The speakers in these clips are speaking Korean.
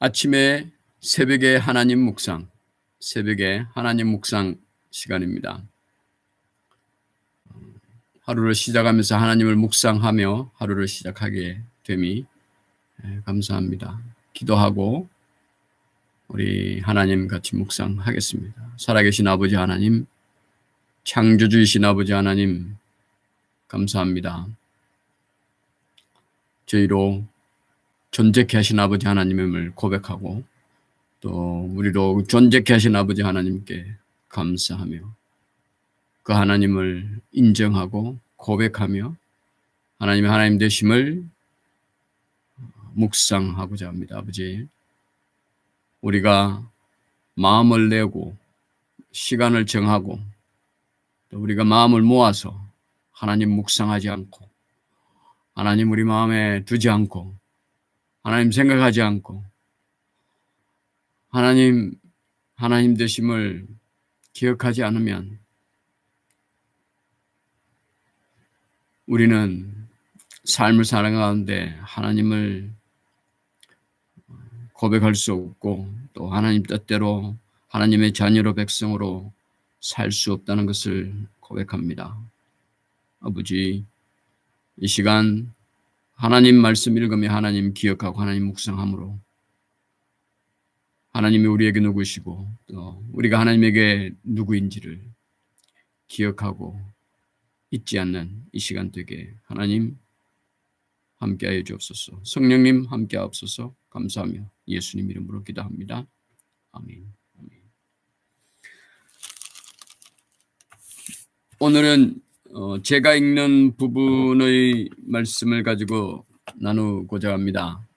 아침에 새벽에 하나님 묵상, 새벽에 하나님 묵상 시간입니다. 하루를 시작하면서 하나님을 묵상하며 하루를 시작하게 됨이 감사합니다. 기도하고 우리 하나님 같이 묵상하겠습니다. 살아계신 아버지 하나님, 창조주이신 아버지 하나님 감사합니다. 저희로 존재케 하신 아버지 하나님임을 고백하고 또 우리로 존재케 하신 아버지 하나님께 감사하며 그 하나님을 인정하고 고백하며 하나님의 하나님 되심을 묵상하고자 합니다. 아버지, 우리가 마음을 내고 시간을 정하고 또 우리가 마음을 모아서 하나님 묵상하지 않고 하나님 우리 마음에 두지 않고 하나님 생각하지 않고 하나님 되심을 기억하지 않으면 우리는 삶을 살아가는 가운데 하나님을 고백할 수 없고 또 하나님 뜻대로 하나님의 자녀로 백성으로 살 수 없다는 것을 고백합니다. 아버지, 이 시간 하나님 말씀 읽으며 하나님 기억하고 하나님 묵상함으로 하나님이 우리에게 누구시고 또 우리가 하나님에게 누구인지를 기억하고 잊지 않는 이 시간 되게 하나님 함께하여 주옵소서. 성령님 함께하옵소서. 감사하며 예수님 이름으로 기도합니다. 아멘. 오늘은 제가 읽는 부분의 말씀을 가지고 나누고자 합니다.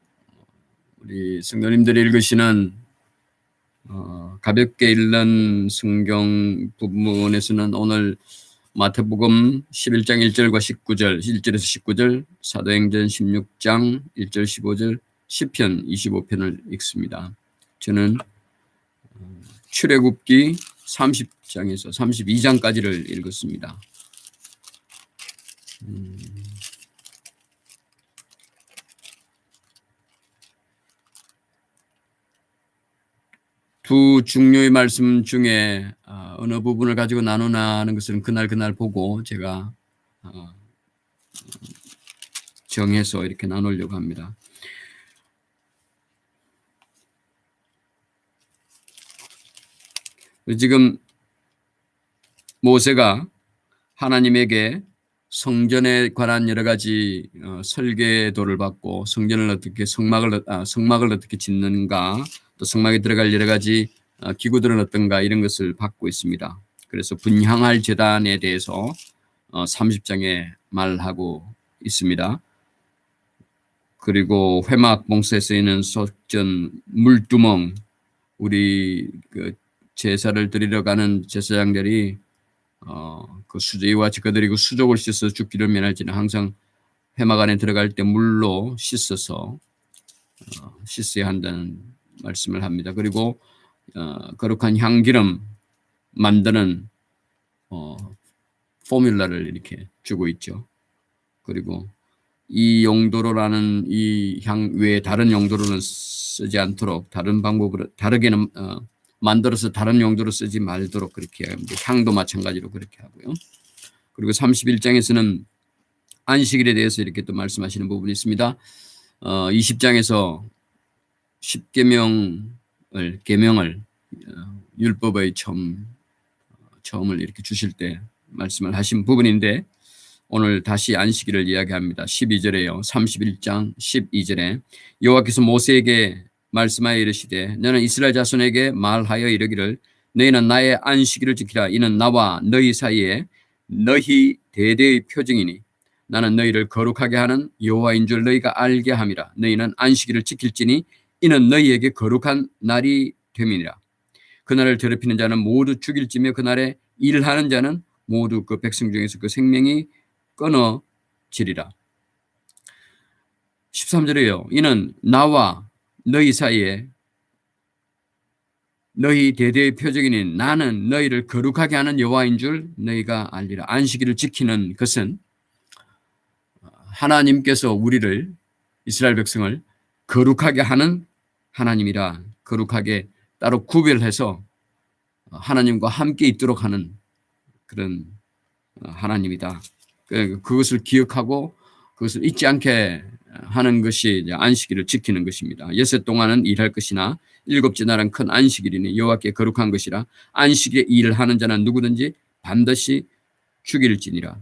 우리 성도님들이 읽으시는 가볍게 읽는 성경 부분에서는 오늘 마태복음 11장 1절과 19절, 1절에서 19절, 사도행전 16장 1절 15절, 시편 25편을 읽습니다. 저는 출애굽기 30장에서 32장까지를 읽었습니다. 두 중요의 말씀 중에 어느 부분을 가지고 나누나 하는 것은 그날 보고 제가 정해서 이렇게 나누려고 합니다. 지금 모세가 하나님에게 성전에 관한 여러 가지 설계도를 받고 성전을 어떻게 성막을 어떻게 짓는가 또 성막에 들어갈 여러 가지 기구들은 어떤가 이런 것을 받고 있습니다. 그래서 분향할 제단에 대해서 30장에 말하고 있습니다. 그리고 회막 봉사에 쓰이는 속전 물두멍, 우리 그 제사를 드리러 가는 제사장들이 그 이와 그들이 그 수족을 씻어 죽기를 면할지는 항상 회막 안에 들어갈 때 물로 씻어서 씻어야 한다는 말씀을 합니다. 그리고 거룩한 향기름 만드는 포뮬라를 이렇게 주고 있죠. 그리고 이 용도로라는 이 향 외에 다른 용도로는 쓰지 않도록 다른 방법으로 다르게는 만들어서 다른 용도로 쓰지 말도록 그렇게 합니다. 향도 마찬가지로 그렇게 하고요. 그리고 31장에서는 안식일에 대해서 이렇게 또 말씀하시는 부분이 있습니다. 20장에서 10계명을 계명을 율법의 처음을 이렇게 주실 때 말씀을 하신 부분인데 오늘 다시 안식일을 이야기합니다. 12절에요. 31장 12절에 여호와께서 모세에게 말씀하여 이르시되 너는 이스라엘 자손에게 말하여 이르기를 너희는 나의 안식일을 지키라. 이는 나와 너희 사이에 너희 대대의 표징이니 나는 너희를 거룩하게 하는 여호와인 줄 너희가 알게 함이라. 너희는 안식일을 지킬지니 이는 너희에게 거룩한 날이 됨이니라. 그날을 더럽히는 자는 모두 죽일지며 그날에 일하는 자는 모두 그 백성 중에서 그 생명이 끊어지리라. 13절에요. 이는 나와 너희 사이에 너희 대대의 표적이니 나는 너희를 거룩하게 하는 여호와인 줄 너희가 알리라. 안식일을 지키는 것은 하나님께서 우리를 이스라엘 백성을 거룩하게 하는 하나님이라 거룩하게 따로 구별해서 하나님과 함께 있도록 하는 그런 하나님이다. 그것을 기억하고 그것을 잊지 않게 하는 것이 이제 안식일을 지키는 것입니다. 엿새 동안은 일할 것이나 일곱째 날은 큰 안식일이니 여호와께 거룩한 것이라 안식일에 일하는 자는 누구든지 반드시 죽일지니라.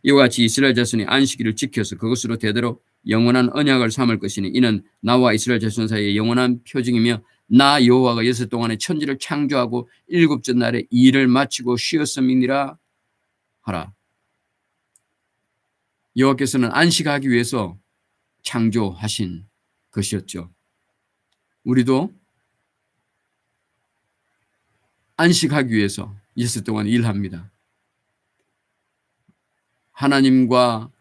이와 같이 이스라엘 자손이 안식일을 지켜서 그것으로 대대로 영원한 언약을 삼을 것이니 이는 나와 이스라엘 자손 사이의 영원한 표징이며 나 여호와가 엿새 동안에 천지를 창조하고 일곱째 날에 일을 마치고 쉬었음이니라 하라. 여호와께서는 안식하기 위해서 창조하신 것이었죠. 우리도 안식하기 위해서 엿새 동안 일합니다. 하나님과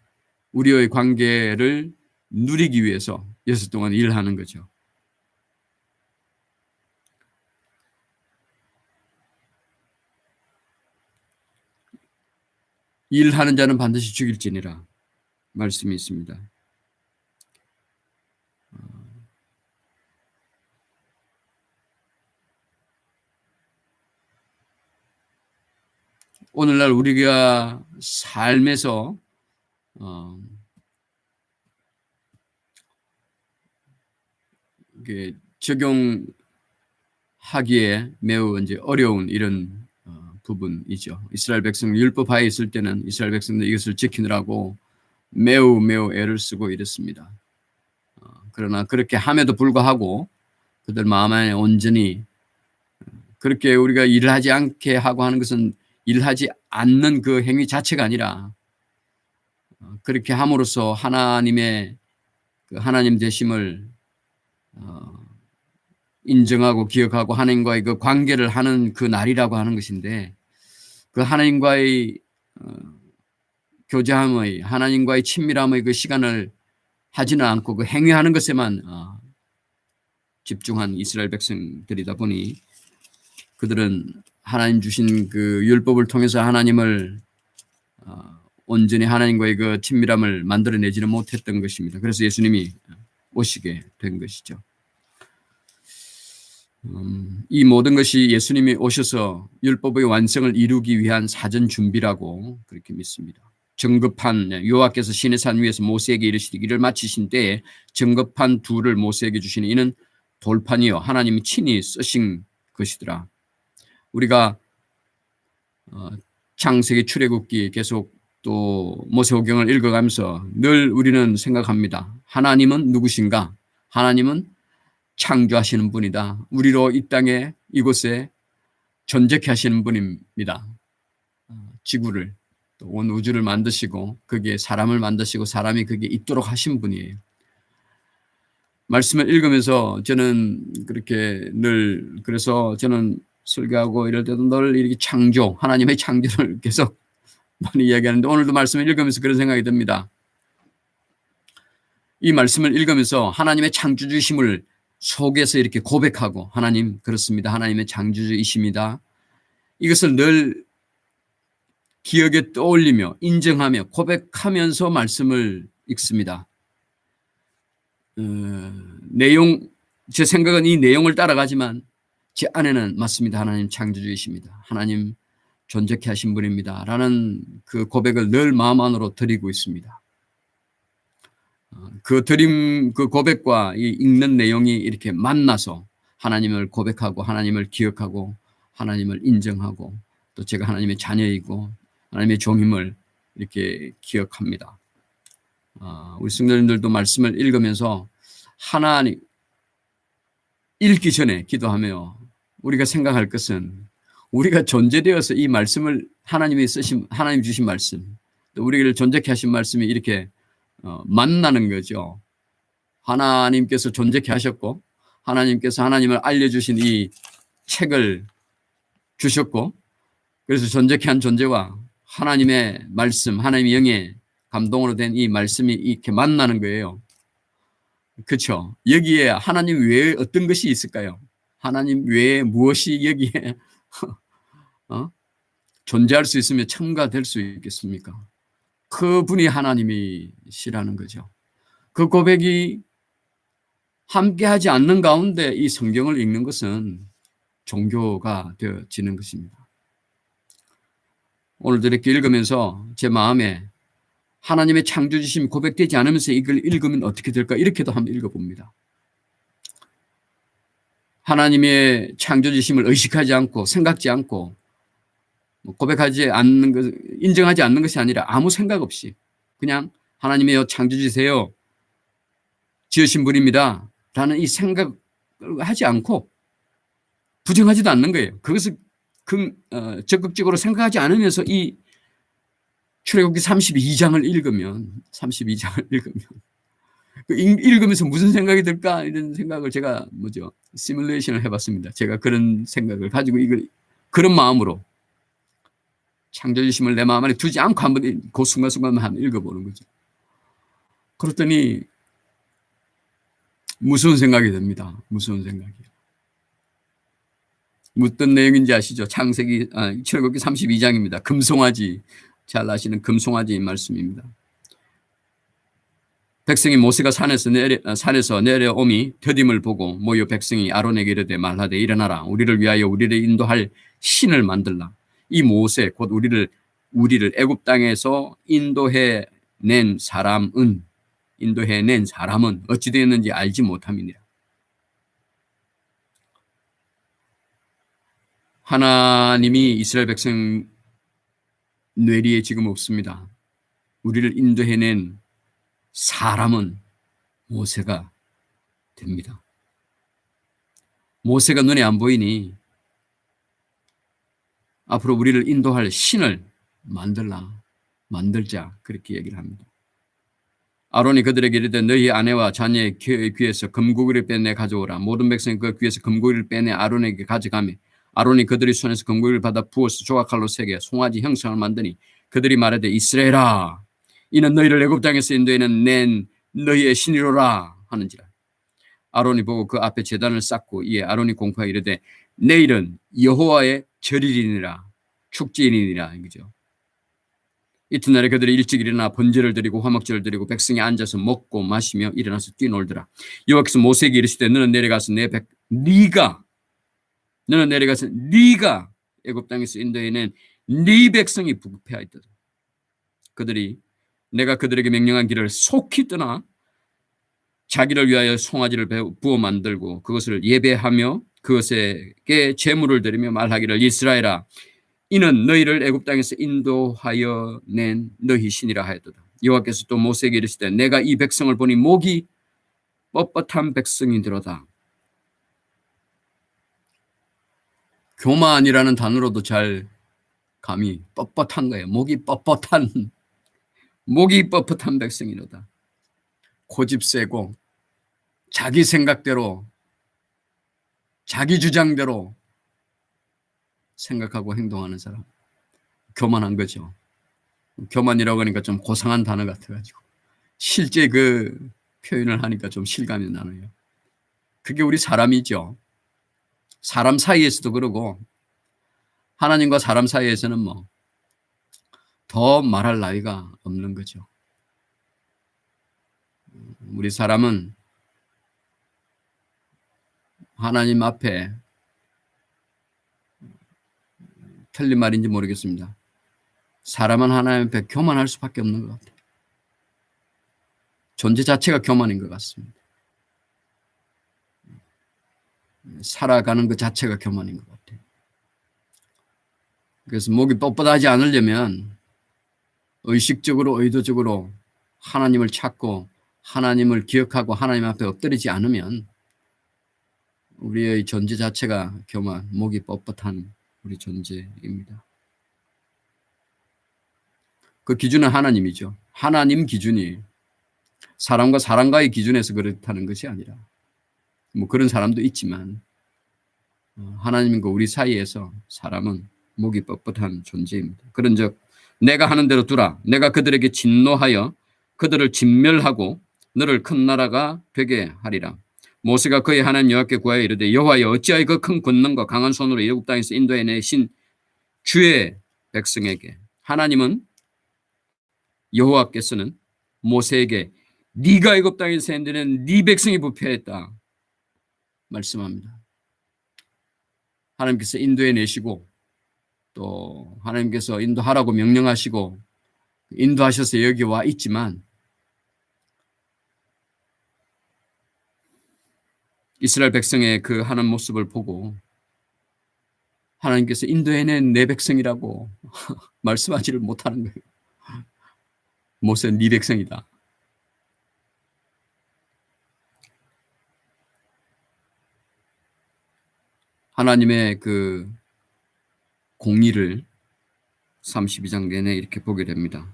우리의 관계를 누리기 위해서 엿새 동안 일하는 거죠. 일하는 자는 반드시 죽일지니라 말씀이 있습니다. 오늘날 우리가 삶에서 적용하기에 매우 이제 어려운 이런 부분이죠. 이스라엘 백성 율법 하에 있을 때는 이스라엘 백성들 이것을 지키느라고 매우 애를 쓰고 이랬습니다. 그러나 그렇게 함에도 불구하고 그들 마음 안에 온전히 그렇게 우리가 일을 하지 않게 하고 하는 것은 일하지 않는 그 행위 자체가 아니라 그렇게 함으로써 하나님의 그 하나님 되심을 인정하고 기억하고 하나님과의 그 관계를 하는 그 날이라고 하는 것인데 그 하나님과의 교제함의 하나님과의 친밀함의 그 시간을 하지는 않고 그 행위하는 것에만 집중한 이스라엘 백성들이다 보니 그들은 하나님 주신 그 율법을 통해서 하나님을 온전히 하나님과의 그 친밀함을 만들어내지는 못했던 것입니다. 그래서 예수님이 오시게 된 것이죠. 이 모든 것이 예수님이 오셔서 율법의 완성을 이루기 위한 사전 준비라고 그렇게 믿습니다. 정급한 여호와께서 시내 산 위에서 모세에게 이르시되 일을 마치신 때에 정급한 둘을 모세에게 주시니 이는 돌판이요 하나님이 친히 쓰신 것이더라. 우리가 창세기 출애굽기 계속 또 모세오경을 읽어가면서 늘 우리는 생각합니다. 하나님은 누구신가? 하나님은 창조하시는 분이다. 우리로 이 땅에 이곳에 존재케 하시는 분입니다. 지구를 또 온 우주를 만드시고 거기에 사람을 만드시고 사람이 거기에 있도록 하신 분이에요. 말씀을 읽으면서 저는 그렇게 늘 그래서 저는 설교하고 이럴 때도 늘 이렇게 창조 하나님의 창조를 계속 많이 이야기하는데 오늘도 말씀을 읽으면서 그런 생각이 듭니다. 이 말씀을 읽으면서 하나님의 창조주심을 속에서 이렇게 고백하고 하나님 그렇습니다. 하나님의 창조주이십니다. 이것을 늘 기억에 떠올리며 인정하며 고백하면서 말씀을 읽습니다. 제 생각은 이 내용을 따라가지만 제 안에는 맞습니다. 하나님 창조주이십니다. 하나님 존재케 하신 분입니다. 라는 그 고백을 늘 마음 안으로 드리고 있습니다. 그 고백과 이 읽는 내용이 이렇게 만나서 하나님을 고백하고 하나님을 기억하고 하나님을 인정하고 또 제가 하나님의 자녀이고 하나님의 종임을 이렇게 기억합니다. 우리 성도님들도 말씀을 읽으면서 하나님 읽기 전에 기도하며 우리가 생각할 것은 우리가 존재되어서 이 말씀을 하나님 주신 말씀 또 우리를 존재케 하신 말씀이 이렇게 만나는 거죠. 하나님께서 존재케 하셨고 하나님께서 하나님을 알려주신 이 책을 주셨고 그래서 존재케 한 존재와 하나님의 말씀 하나님의 영의 감동으로 된 이 말씀이 이렇게 만나는 거예요. 그렇죠. 여기에 하나님 외에 어떤 것이 있을까요? 하나님 외에 무엇이 여기에 존재할 수 있으며 첨가될 수 있겠습니까? 그분이 하나님이시라는 거죠. 그 고백이 함께하지 않는 가운데 이 성경을 읽는 것은 종교가 되어지는 것입니다. 오늘도 이렇게 읽으면서 제 마음에 하나님의 창조주심이 고백되지 않으면서 이걸 읽으면 어떻게 될까 이렇게도 한번 읽어봅니다. 하나님의 창조주심을 의식하지 않고 생각지 않고 고백하지 않는 것, 인정하지 않는 것이 아니라 아무 생각 없이 그냥 하나님이여 창조주세요. 지으신 분입니다. 라는 이 생각을 하지 않고 부정하지도 않는 거예요. 그것을 적극적으로 생각하지 않으면서 이 출애굽기 32장을 읽으면 읽으면서 무슨 생각이 들까 이런 생각을 제가 시뮬레이션을 해봤습니다. 제가 그런 생각을 가지고 이걸 그런 마음으로 창조주심을 내 마음 안에 두지 않고 한번 그 순간순간만 한번 읽어보는 거죠. 그랬더니 무서운 생각이 듭니다. 무서운 생각이요. 어떤 내용인지 아시죠? 출애굽기 32장입니다. 금송아지, 잘 아시는 금송아지 말씀입니다. 백성이 모세가 산에서 내려오미 더딤을 보고 모여 백성이 아론에게 이르되 말하되 일어나라 우리를 위하여 우리를 인도할 신을 만들라. 이 모세 곧 우리를 애굽 땅에서 인도해낸 사람은 어찌 되었는지 알지 못함이니라. 하나님이 이스라엘 백성 뇌리에 지금 없습니다. 우리를 인도해낸 사람은 모세가 됩니다. 모세가 눈에 안 보이니 앞으로 우리를 인도할 신을 만들자 그렇게 얘기를 합니다. 아론이 그들에게 이르되 너희 아내와 자녀의 귀에서 금고기를 빼내 가져오라. 모든 백성이 그 귀에서 금고기를 빼내 아론에게 가져가며 아론이 그들의 손에서 금고기를 받아 부어서 조각칼로 새겨 송아지 형상을 만드니 그들이 말하되 이스라엘아 이는 너희를 애굽 땅에서 인도해낸 너희의 신이로라 하는지라. 아론이 보고 그 앞에 제단을 쌓고 이에 아론이 공포하여 이르되 내일은 여호와의 절일이니라 축제이니라 이거죠. 이튿날에 그들이 일찍 일어나 번제를 드리고 화목제를 드리고 백성이 앉아서 먹고 마시며 일어나서 뛰놀더라. 여호와께서 모세에게 이르시되 너는 내려가서 네가 애굽 땅에서 인도해낸 네 백성이 부패하였도다. 그들이 내가 그들에게 명령한 길을 속히 떠나 자기를 위하여 송아지를 부어 만들고 그것을 예배하며 그것에게 제물을 드리며 말하기를 이스라엘아 이는 너희를 애굽 땅에서 인도하여 낸 너희 신이라 하였도다. 여호와께서 또 모세에게 이르시되 내가 이 백성을 보니 목이 뻣뻣한 백성이더로다. 교만이라는 단어로도 잘 감이 뻣뻣한 거예요. 목이 뻣뻣한 백성이로다. 고집 세고 자기 생각대로 자기 주장대로 생각하고 행동하는 사람. 교만한 거죠. 교만이라고 하니까 좀 고상한 단어 같아가지고 실제 그 표현을 하니까 좀 실감이 나네요. 그게 우리 사람이죠. 사람 사이에서도 그러고 하나님과 사람 사이에서는 더 말할 나위가 없는 거죠. 우리 사람은 하나님 앞에 틀린 말인지 모르겠습니다. 사람은 하나님 앞에 교만할 수밖에 없는 것 같아요. 존재 자체가 교만인 것 같습니다. 살아가는 것 자체가 교만인 것 같아요. 그래서 목이 뻣뻣하지 않으려면 의식적으로 의도적으로 하나님을 찾고 하나님을 기억하고 하나님 앞에 엎드리지 않으면 우리의 존재 자체가 교만, 목이 뻣뻣한 우리 존재입니다. 그 기준은 하나님이죠. 하나님 기준이 사람과 사람과의 기준에서 그렇다는 것이 아니라 그런 사람도 있지만 하나님과 우리 사이에서 사람은 목이 뻣뻣한 존재입니다. 그런즉 내가 하는 대로 두라. 내가 그들에게 진노하여 그들을 진멸하고 너를 큰 나라가 되게 하리라. 모세가 그의 하나님 여호와께 구하여 이르되 여호와여 어찌하여 그 큰 권능과 강한 손으로 애굽 땅에서 인도해내신 주의 백성에게 하나님은 여호와께서는 모세에게 네가 애굽 땅에서 인도해낸 네 백성이 부패했다. 말씀합니다. 하나님께서 인도해 내시고 또 하나님께서 인도하라고 명령하시고 인도하셔서 여기 와 있지만 이스라엘 백성의 그 하는 모습을 보고 하나님께서 인도해낸 내 백성이라고 말씀하지를 못하는 거예요. 모세 네 백성이다. 하나님의 그 공의를 32장 내내 이렇게 보게 됩니다.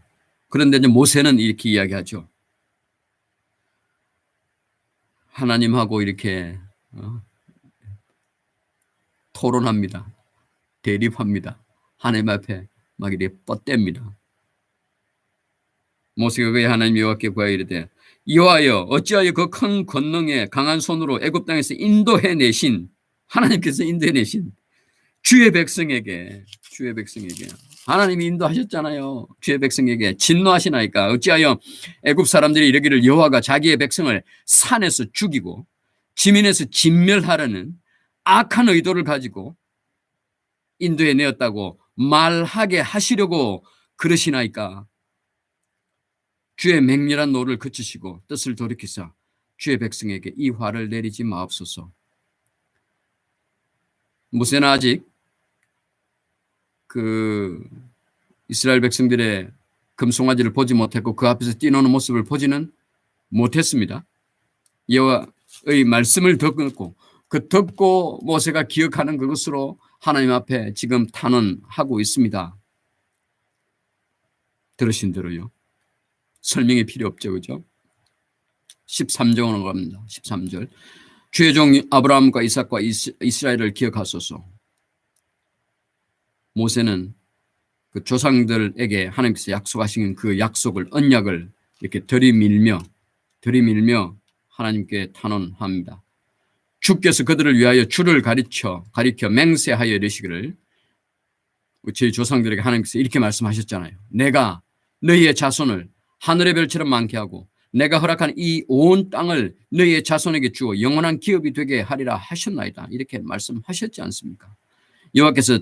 그런데 이제 모세는 이렇게 이야기하죠. 하나님하고 이렇게 토론합니다. 대립합니다. 하나님 앞에 막 이렇게 뻗댑니다. 모세가 그의 하나님 여호와께 구하여 이르되 여호와여 어찌하여 그 큰 권능에 강한 손으로 애굽 땅에서 인도해 내신 하나님께서 인도해 내신 주의 백성에게 하나님이 인도하셨잖아요. 주의 백성에게 진노하시나이까 어찌하여 애굽 사람들이 이르기를 여호와가 자기의 백성을 산에서 죽이고 지민에서 진멸하려는 악한 의도를 가지고 인도해 내었다고 말하게 하시려고 그러시나이까. 주의 맹렬한 노를 그치시고 뜻을 돌이키사 주의 백성에게 이 화를 내리지 마옵소서. 모세는 아직 그 이스라엘 백성들의 금송아지를 보지 못했고 그 앞에서 뛰노는 모습을 보지는 못했습니다. 여호와의 말씀을 듣고 그 듣고 모세가 기억하는 그것으로 하나님 앞에 지금 탄원하고 있습니다. 들으신 대로요. 설명이 필요 없죠. 그죠? 13절로 갑니다. 13절. 주의 종 아브라함과 이삭과 이스라엘을 기억하소서. 모세는 그 조상들에게 하나님께서 약속하신 그 약속을 언약을 이렇게 들이밀며 하나님께 탄원합니다. 주께서 그들을 위하여 주를 가리켜 맹세하여 이르시기를 저희 조상들에게 하나님께서 이렇게 말씀하셨잖아요. 내가 너희의 자손을 하늘의 별처럼 많게 하고 내가 허락한 이 온 땅을 너희의 자손에게 주어 영원한 기업이 되게 하리라 하셨나이다. 이렇게 말씀하셨지 않습니까? 여호와께서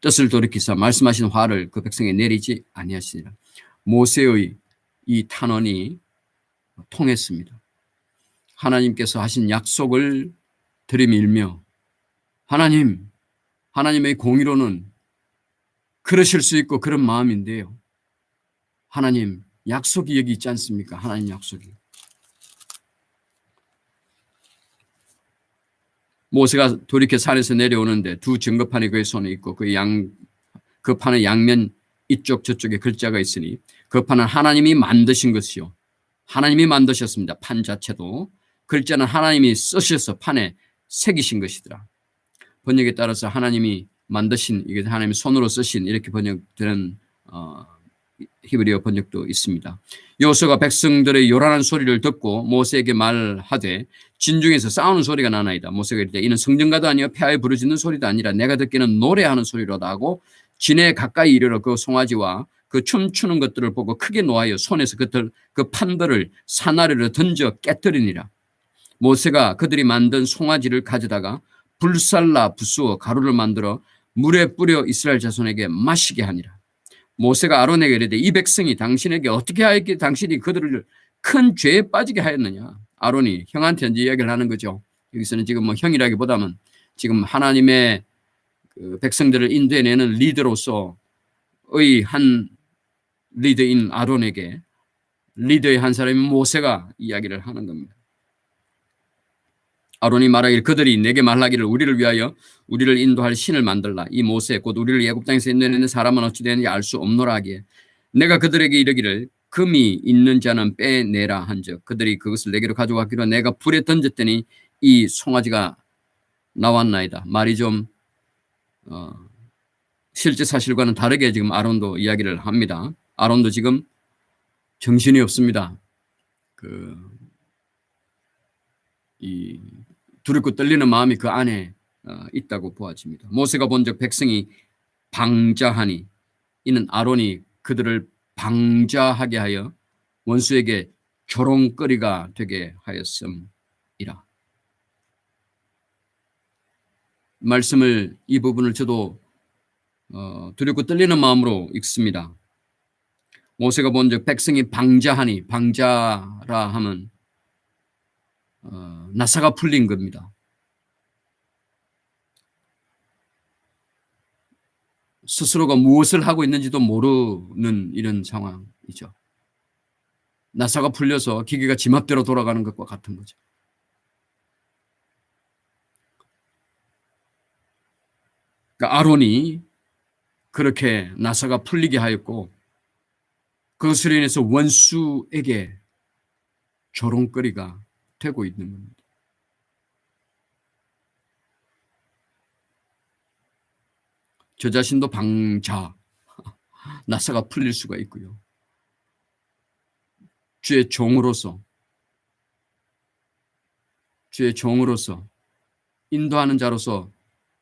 뜻을 돌이키사 말씀하신 화를 그 백성에 내리지 아니하시니라. 모세의 이 탄원이 통했습니다. 하나님께서 하신 약속을 들이밀며 하나님의 공의로는 그러실 수 있고 그런 마음인데요. 하나님 약속이 여기 있지 않습니까? 하나님 약속이. 모세가 돌이켜 산에서 내려오는데 두 증거판이 그의 손에 있고 그 판의 양면 이쪽 저쪽에 글자가 있으니 그 판은 하나님이 만드신 것이요. 하나님이 만드셨습니다. 판 자체도. 글자는 하나님이 쓰셔서 판에 새기신 것이더라. 번역에 따라서 하나님이 만드신, 이게 하나님이 손으로 쓰신 이렇게 번역되는 히브리어 번역도 있습니다. 여호수아가 백성들의 요란한 소리를 듣고 모세에게 말하되 진중에서 싸우는 소리가 나나이다. 모세가 이르되 이는 성전가도 아니요 폐하에 부르짖는 소리도 아니라 내가 듣기는 노래하는 소리로다 하고 진에 가까이 이르러 그 송아지와 그 춤추는 것들을 보고 크게 노하여 손에서 그 판들을 산 아래로 던져 깨뜨리니라. 모세가 그들이 만든 송아지를 가져다가 불살라 부수어 가루를 만들어 물에 뿌려 이스라엘 자손에게 마시게 하니라. 모세가 아론에게 이르되 이 백성이 당신에게 어떻게 하였기에 당신이 그들을 큰 죄에 빠지게 하였느냐. 아론이 형한테 이제 이야기를 하는 거죠. 여기서는 지금 뭐 형이라기보다는 지금 하나님의 그 백성들을 인도해내는 리더로서의 한 리더인 아론에게 리더의 한 사람인 모세가 이야기를 하는 겁니다. 아론이 말하기를 그들이 내게 말하기를 우리를 위하여 우리를 인도할 신을 만들라. 이 모세 곧 우리를 애굽 땅에서 인도해내는 사람은 어찌 되는지 알 수 없노라 하기에 내가 그들에게 이르기를 금이 있는 자는 빼내라 한즉 그들이 그것을 내게로 가져왔기로 내가 불에 던졌더니 이 송아지가 나왔나이다. 말이 좀 실제 사실과는 다르게 지금 아론도 이야기를 합니다. 아론도 지금 정신이 없습니다. 이 두렵고 떨리는 마음이 그 안에 있다고 보아집니다. 모세가 본즉 백성이 방자하니 이는 아론이 그들을 방자하게 하여 원수에게 조롱거리가 되게 하였음이라. 말씀을 이 부분을 저도 두렵고 떨리는 마음으로 읽습니다. 모세가 본즉 백성이 방자하니 방자라 하면 나사가 풀린 겁니다. 스스로가 무엇을 하고 있는지도 모르는 이런 상황이죠. 나사가 풀려서 기계가 지 맘대로 돌아가는 것과 같은 거죠. 그러니까 아론이 그렇게 나사가 풀리게 하였고 그것으로 인해서 원수에게 조롱거리가 되고 있는 겁니다. 저 자신도 방자, 나사가 풀릴 수가 있고요. 주의 종으로서 인도하는 자로서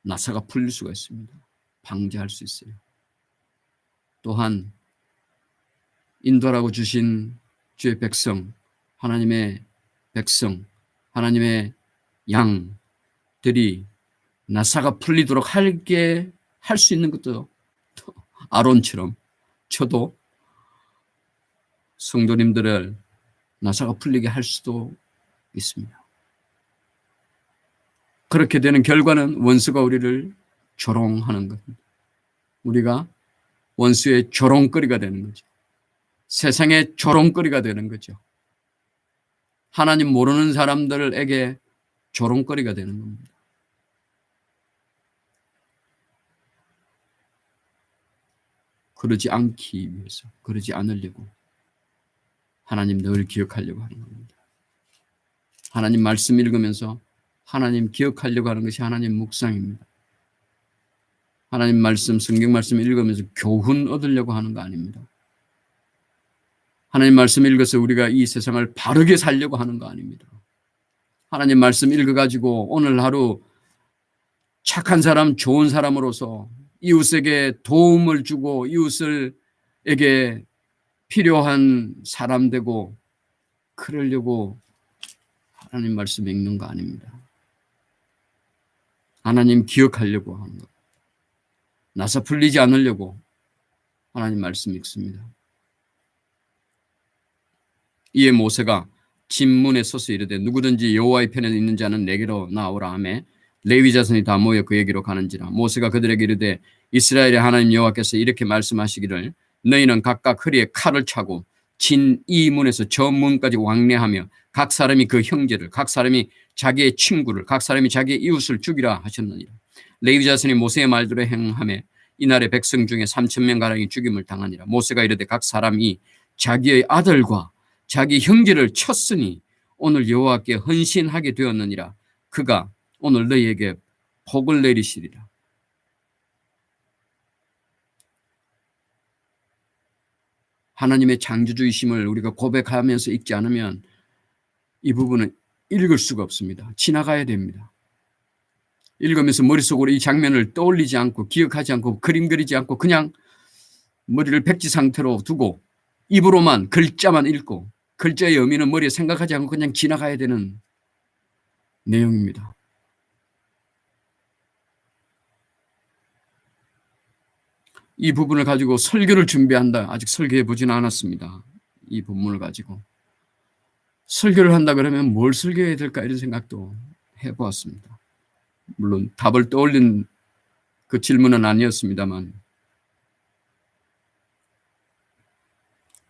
나사가 풀릴 수가 있습니다. 방지할 수 있어요. 또한 인도라고 주신 주의 백성, 하나님의 백성, 하나님의 양들이 나사가 풀리도록 할 수 있는 것도 아론처럼 저도 성도님들을 나사가 풀리게 할 수도 있습니다. 그렇게 되는 결과는 원수가 우리를 조롱하는 겁니다. 우리가 원수의 조롱거리가 되는 거죠. 세상의 조롱거리가 되는 거죠. 하나님 모르는 사람들에게 조롱거리가 되는 겁니다. 그러지 않기 위해서, 그러지 않으려고 하나님 늘 기억하려고 하는 겁니다. 하나님 말씀 읽으면서 하나님 기억하려고 하는 것이 하나님 묵상입니다. 하나님 말씀, 성경 말씀 읽으면서 교훈 얻으려고 하는 거 아닙니다. 하나님 말씀 읽어서 우리가 이 세상을 바르게 살려고 하는 거 아닙니다. 하나님 말씀 읽어가지고 오늘 하루 착한 사람, 좋은 사람으로서 이웃에게 도움을 주고 이웃에게 필요한 사람 되고 그러려고 하나님 말씀 읽는 거 아닙니다. 하나님 기억하려고 하는 것. 나사 풀리지 않으려고 하나님 말씀 읽습니다. 이에 모세가 진문에 서서 이르되 누구든지 여호와의 편에 있는 자는 내게로 나오라 하매 레위 자손이 다 모여 그에게로 가는지라. 모세가 그들에게 이르되 이스라엘의 하나님 여호와께서 이렇게 말씀하시기를 너희는 각각 허리에 칼을 차고 진 이 문에서 저 문까지 왕래하며 각 사람이 그 형제를 각 사람이 자기의 친구를 각 사람이 자기의 이웃을 죽이라 하셨느니라. 레위 자손이 모세의 말대로 행하며 이날의 백성 중에 3,000명 가량이 죽임을 당하니라. 모세가 이르되 각 사람이 자기의 아들과 자기 형제를 쳤으니 오늘 여호와께 헌신하게 되었느니라. 그가 오늘 너희에게 복을 내리시리라. 하나님의 창조주이심을 우리가 고백하면서 읽지 않으면 이 부분은 읽을 수가 없습니다. 지나가야 됩니다. 읽으면서 머릿속으로 이 장면을 떠올리지 않고 기억하지 않고 그림 그리지 않고 그냥 머리를 백지 상태로 두고 입으로만 글자만 읽고 글자의 의미는 머리에 생각하지 않고 그냥 지나가야 되는 내용입니다. 이 부분을 가지고 설교를 준비한다. 아직 설교해 보지는 않았습니다. 이 본문을 가지고. 설교를 한다 그러면 뭘 설교해야 될까 이런 생각도 해보았습니다. 물론 답을 떠올린 그 질문은 아니었습니다만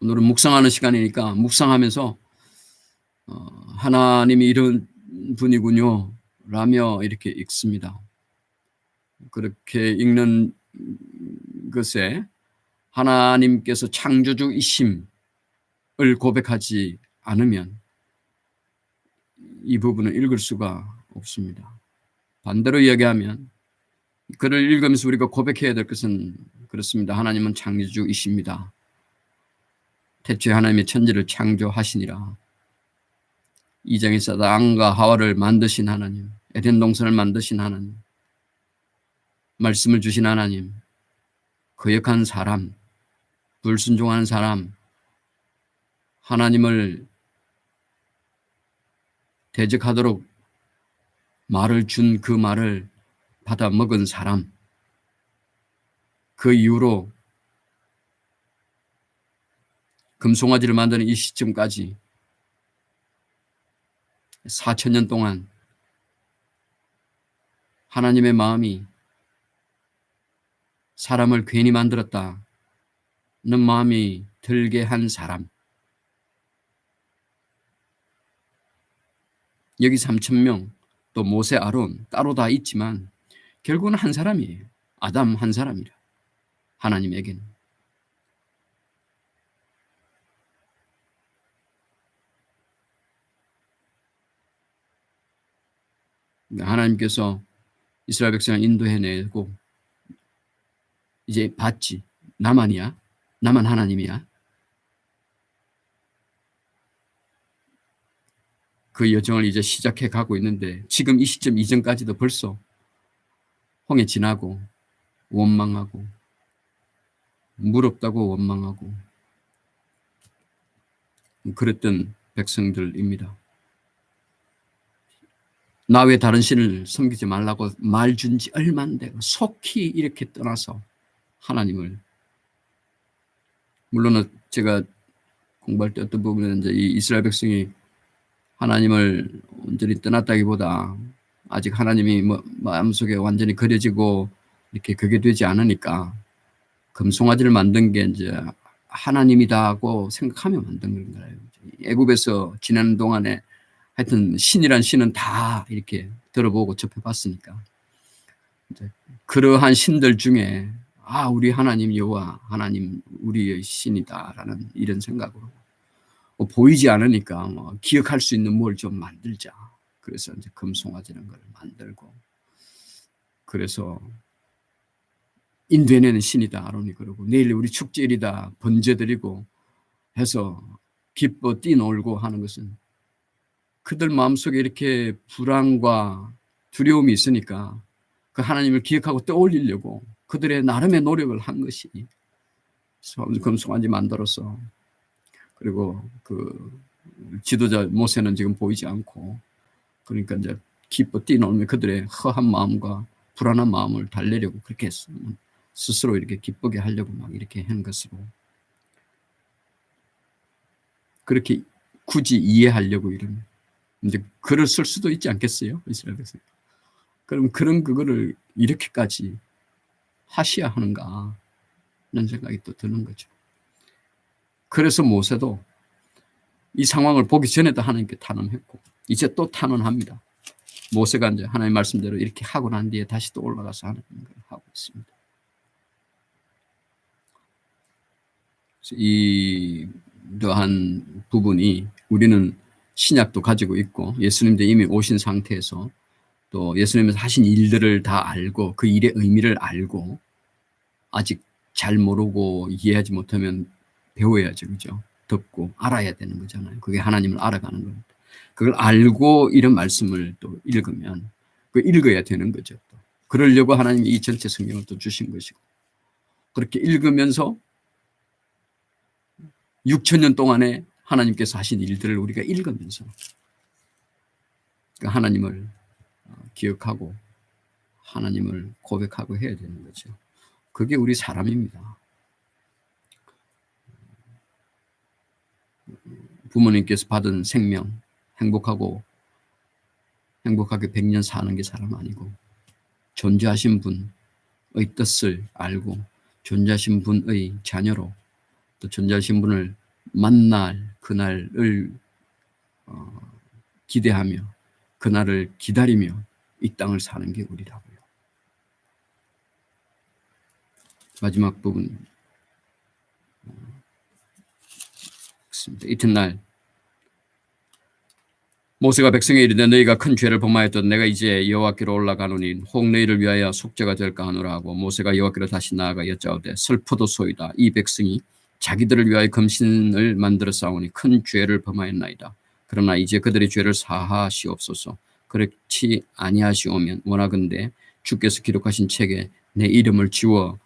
오늘은 묵상하는 시간이니까 묵상하면서 하나님이 이런 분이군요 라며 이렇게 읽습니다. 그렇게 읽는 것에 하나님께서 창조주이심을 고백하지 않으면 이 부분을 읽을 수가 없습니다. 반대로 이야기하면 글을 읽으면서 우리가 고백해야 될 것은 그렇습니다. 하나님은 창조주이십니다. 태초에 하나님의 천지를 창조하시니라. 이 장에서 아담과 하와를 만드신 하나님, 에덴 동산을 만드신 하나님, 말씀을 주신 하나님, 거역한 사람, 불순종하는 사람, 하나님을 대적하도록 말을 준 그 말을 받아 먹은 사람, 그 이후로 금송아지를 만드는 이 시점까지 4,000년 동안 하나님의 마음이 사람을 괜히 만들었다는 마음이 들게 한 사람, 여기 3,000명, 또 모세, 아론 따로 다 있지만 결국은 한 사람이에요. 아담 한 사람이라, 하나님에게는. 하나님께서 이스라엘 백성을 인도해내고 이제 봤지. 나만이야? 나만 하나님이야? 그 여정을 이제 시작해 가고 있는데 지금 이 시점 이전까지도 벌써 홍해 지나고 원망하고 무럽다고 원망하고 그랬던 백성들입니다. 나 외 다른 신을 섬기지 말라고 말 준 지 얼마 안 되고 속히 이렇게 떠나서 하나님을, 물론 제가 공부할 때 어떤 부분에는 이제 이 이스라엘 백성이 하나님을 온전히 떠났다기보다 아직 하나님이 뭐 마음속에 완전히 그려지고 이렇게 그게 되지 않으니까 금송아지를 만든 게 이제 하나님이다고 생각하며 만든 그런 거예요. 애굽에서 지내는 동안에 하여튼 신이란 신은 다 이렇게 들어보고 접해봤으니까 이제 그러한 신들 중에 우리 하나님 여호와 하나님 우리의 신이다라는 이런 생각으로 보이지 않으니까 기억할 수 있는 뭘 좀 만들자. 그래서 이제 금송아지라는 걸 만들고, 그래서 인도해내는 신이다 아론이 그러고, 내일 우리 축제일이다 번제드리고 해서 기뻐 뛰놀고 하는 것은 그들 마음속에 이렇게 불안과 두려움이 있으니까 그 하나님을 기억하고 떠올리려고 그들의 나름의 노력을 한 것이 금송아지 만들어서, 그리고 그 지도자 모세는 지금 보이지 않고, 그러니까 이제 기뻐 뛰놀며 그들의 허한 마음과 불안한 마음을 달래려고 그렇게 스스로 이렇게 기쁘게 하려고 막 이렇게 한 것으로, 그렇게 굳이 이해하려고 이런 이제 글을 쓸 수도 있지 않겠어요? 이스라엘 백성. 그럼 그런 그거를 이렇게까지 하셔야 하는가 하는 생각이 또 드는 거죠. 그래서 모세도 이 상황을 보기 전에도 하나님께 탄원했고 이제 또 탄원합니다. 모세가 이제 하나님 말씀대로 이렇게 하고 난 뒤에 다시 또 올라가서 하는 걸 하고 있습니다. 이러한 부분이 우리는 신약도 가지고 있고 예수님도 이미 오신 상태에서 또 예수님께서 하신 일들을 다 알고 그 일의 의미를 알고, 아직 잘 모르고 이해하지 못하면 배워야죠. 그죠? 듣고 알아야 되는 거잖아요. 그게 하나님을 알아가는 겁니다. 그걸 알고 이런 말씀을 또 읽으면 그 읽어야 되는 거죠. 또. 그러려고 하나님이 이 전체 성경을 또 주신 것이고, 그렇게 읽으면서 6,000년 동안에 하나님께서 하신 일들을 우리가 읽으면서 하나님을 기억하고 하나님을 고백하고 해야 되는 거죠. 그게 우리 사람입니다. 부모님께서 받은 생명, 행복하게 100년 사는 게 사람 아니고, 존재하신 분의 뜻을 알고 존재하신 분의 자녀로 또 존재하신 분을 만날 그날을 기대하며 그날을 기다리며 이 땅을 사는 게 우리라고요. 마지막 부분 이튿날 모세가 백성에 이르되 너희가 큰 죄를 범하였듯 내가 이제 여호와께로 올라가노니 혹 너희를 위하여 속죄가 될까 하노라 하고, 모세가 여호와께로 다시 나아가 여짜오되 슬프도소이다. 이 백성이 자기들을 위하여 금신을 만들어 싸우니 큰 죄를 범하였나이다. 그러나 이제 그들의 죄를 사하시옵소서. 그렇지 아니하시오면 원하건대 주께서 기록하신 책에 내 이름을 지워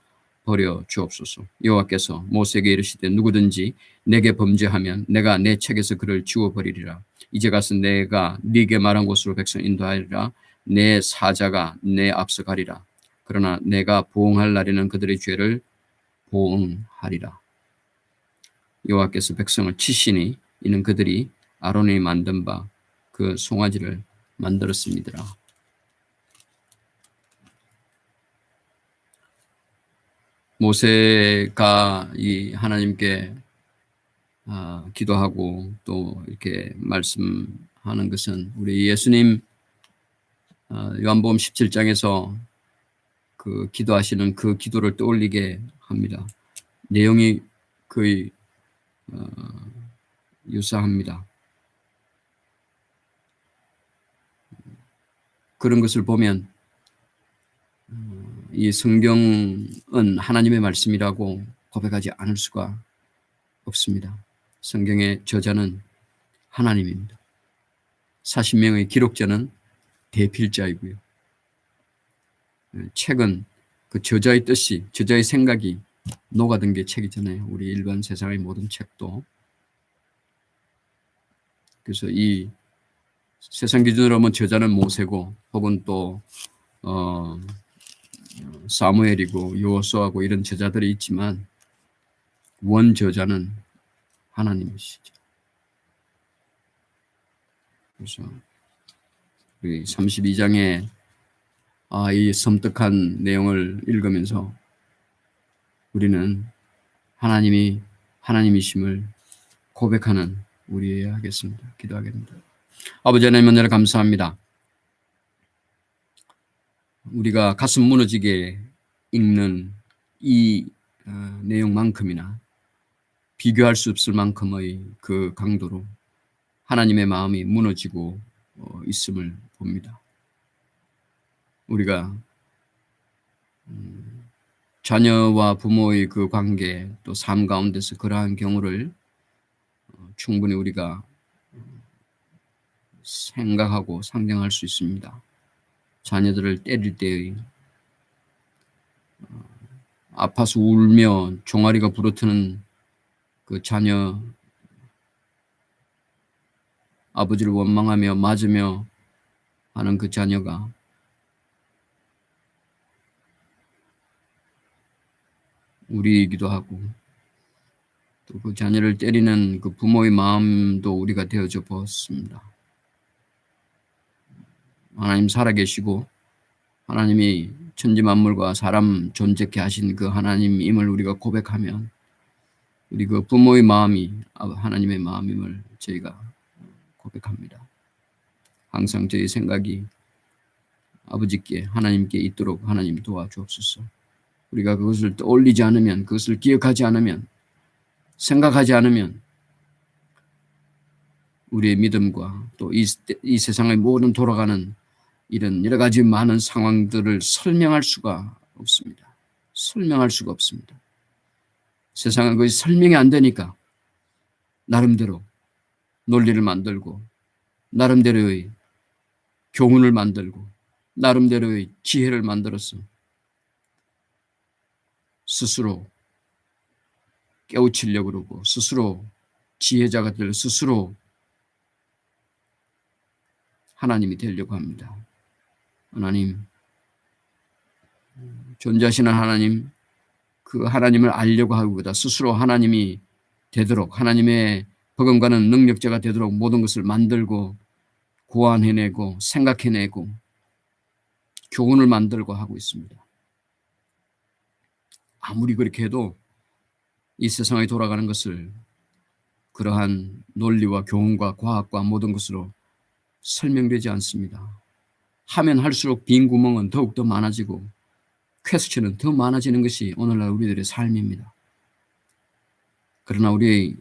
버려 주옵소서. 여호와께서 모세에게 이르시되 누구든지 내게 범죄하면 내가 내 책에서 그를 지워 버리리라. 이제 가서 내가 네게 말한 곳으로 백성 인도하리라. 내 사자가 내 앞서 가리라. 그러나 내가 보응할 날에는 그들의 죄를 보응하리라. 여호와께서 백성을 치시니 이는 그들이 아론이 만든 바 그 송아지를 만들었습니다. 모세가 이 하나님께 기도하고 또 이렇게 말씀하는 것은 우리 예수님 요한복음 17장에서 그 기도하시는 그 기도를 떠올리게 합니다. 내용이 거의 유사합니다. 그런 것을 보면 이 성경은 하나님의 말씀이라고 고백하지 않을 수가 없습니다. 성경의 저자는 하나님입니다. 40명의 기록자는 대필자이고요. 책은 그 저자의 뜻이, 저자의 생각이 녹아든 게 책이잖아요. 우리 일반 세상의 모든 책도. 그래서 이 세상 기준으로 하면 저자는 모세고 혹은 또 사무엘이고 여호수아고 이런 저자들이 있지만 원 저자는 하나님이시죠. 그래서 우리 32장에 이 섬뜩한 내용을 읽으면서 우리는 하나님이 하나님이심을 고백하는 우리여야 하겠습니다. 기도하겠습니다. 아버지 하나님 은혜를 감사합니다. 우리가 가슴 무너지게 읽는 이 내용만큼이나 비교할 수 없을 만큼의 그 강도로 하나님의 마음이 무너지고 있음을 봅니다. 우리가 자녀와 부모의 그 관계 또 삶 가운데서 그러한 경우를 충분히 우리가 생각하고 상정할 수 있습니다. 자녀들을 때릴 때의 아파서 울며 종아리가 부러뜨는 그 자녀, 아버지를 원망하며 맞으며 하는 그 자녀가 우리이기도 하고 또 그 자녀를 때리는 그 부모의 마음도 우리가 되어져 보았습니다. 하나님 살아계시고 하나님이 천지 만물과 사람 존재케 하신 그 하나님임을 우리가 고백하면 우리 그 부모의 마음이 하나님의 마음임을 저희가 고백합니다. 항상 저희 생각이 아버지께 하나님께 있도록 하나님 도와주옵소서. 우리가 그것을 떠올리지 않으면, 그것을 기억하지 않으면, 생각하지 않으면 우리의 믿음과 또 이 세상의 모든 돌아가는 이런 여러 가지 많은 상황들을 설명할 수가 없습니다. 설명할 수가 없습니다. 세상은 그것이 설명이 안 되니까 나름대로 논리를 만들고 나름대로의 교훈을 만들고 나름대로의 지혜를 만들어서 스스로 깨우치려고 그러고 스스로 지혜자가 되려 스스로 하나님이 되려고 합니다. 하나님, 존재하시는 하나님, 그 하나님을 알려고 하기보다 스스로 하나님이 되도록 하나님의 버금가는 능력자가 되도록 모든 것을 만들고 고안해내고 생각해내고 교훈을 만들고 하고 있습니다. 아무리 그렇게 해도 이 세상에 돌아가는 것을 그러한 논리와 교훈과 과학과 모든 것으로 설명되지 않습니다. 하면 할수록 빈 구멍은 더욱더 많아지고 퀘스천은 더 많아지는 것이 오늘날 우리들의 삶입니다. 그러나 우리의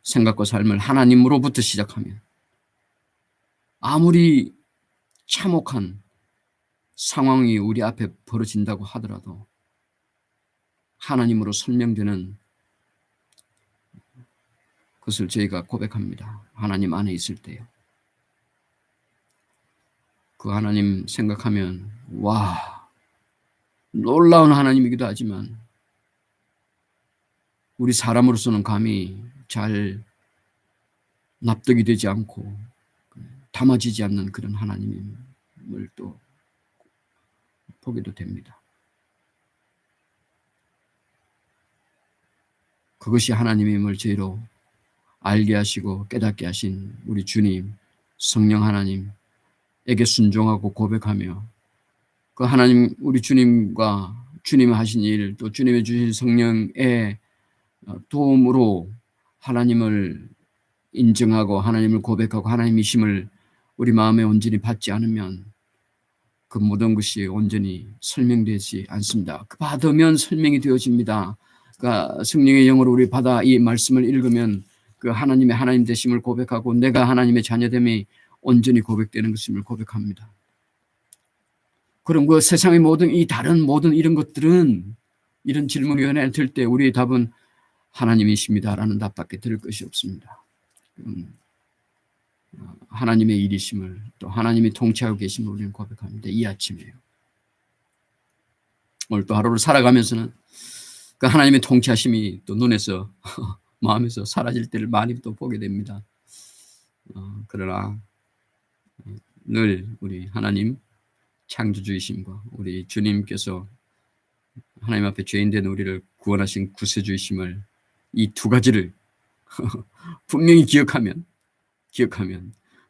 생각과 삶을 하나님으로부터 시작하면 아무리 참혹한 상황이 우리 앞에 벌어진다고 하더라도 하나님으로 설명되는 것을 저희가 고백합니다. 하나님 안에 있을 때요. 그 하나님 생각하면 와, 놀라운 하나님이기도 하지만 우리 사람으로서는 감히 잘 납득이 되지 않고 담아지지 않는 그런 하나님입니다. 또 보게도 됩니다. 그것이 하나님임을 저희로 알게 하시고 깨닫게 하신 우리 주님, 성령 하나님에게 순종하고 고백하며 그 하나님 우리 주님과 주님이 하신 일, 또 주님이 주신 성령의 도움으로 하나님을 인정하고 하나님을 고백하고 하나님이심을 우리 마음에 온전히 받지 않으면 그 모든 것이 온전히 설명되지 않습니다. 그 받으면 설명이 되어집니다. 그러니까 성령의 영으로 우리 받아 이 말씀을 읽으면 그 하나님의 하나님 되심을 고백하고 내가 하나님의 자녀됨이 온전히 고백되는 것임을 고백합니다. 그럼 그 세상의 모든 이 다른 모든 이런 것들은 이런 질문이 들 때 우리의 답은 하나님이십니다라는 답밖에 들을 것이 없습니다. 하나님의 일이심을 또 하나님이 통치하고 계심을 우리는 고백합니다. 이 아침에요. 오늘 또 하루를 살아가면서는 그 하나님의 통치하심이 또 눈에서 마음에서 사라질 때를 많이 또 보게 됩니다. 그러나 늘 우리 하나님 창조주이심과 우리 주님께서 하나님 앞에 죄인된 우리를 구원하신 구세주이심을 이 두 가지를 분명히 기억하면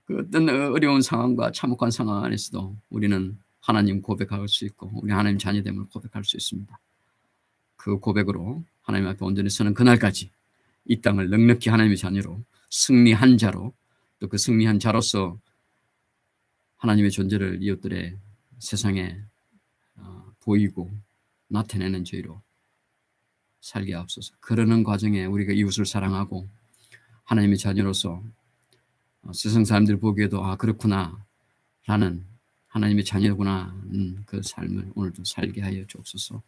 그 어떤 어려운 상황과 참혹한 상황 안에서도 우리는 하나님 고백할 수 있고 우리 하나님 자녀됨을 고백할 수 있습니다. 그 고백으로 하나님 앞에 온전히 서는 그날까지 이 땅을 넉넉히 하나님의 자녀로 승리한 자로 또 그 승리한 자로서 하나님의 존재를 이웃들의 세상에 보이고 나타내는 저희로 살게 하옵소서. 그러는 과정에 우리가 이웃을 사랑하고 하나님의 자녀로서 세상 사람들 보기에도 그렇구나 라는 하나님의 자녀구나 그 삶을 오늘도 살게 하여 주옵소서.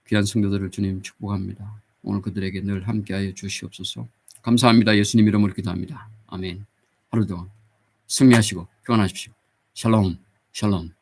귀한 성도들을 주님 축복합니다. 오늘 그들에게 늘 함께하여 주시옵소서. 감사합니다. 예수님 이름으로 기도합니다. 아멘. 하루도 승리하시고 평안하십시오. 샬롬 샬롬.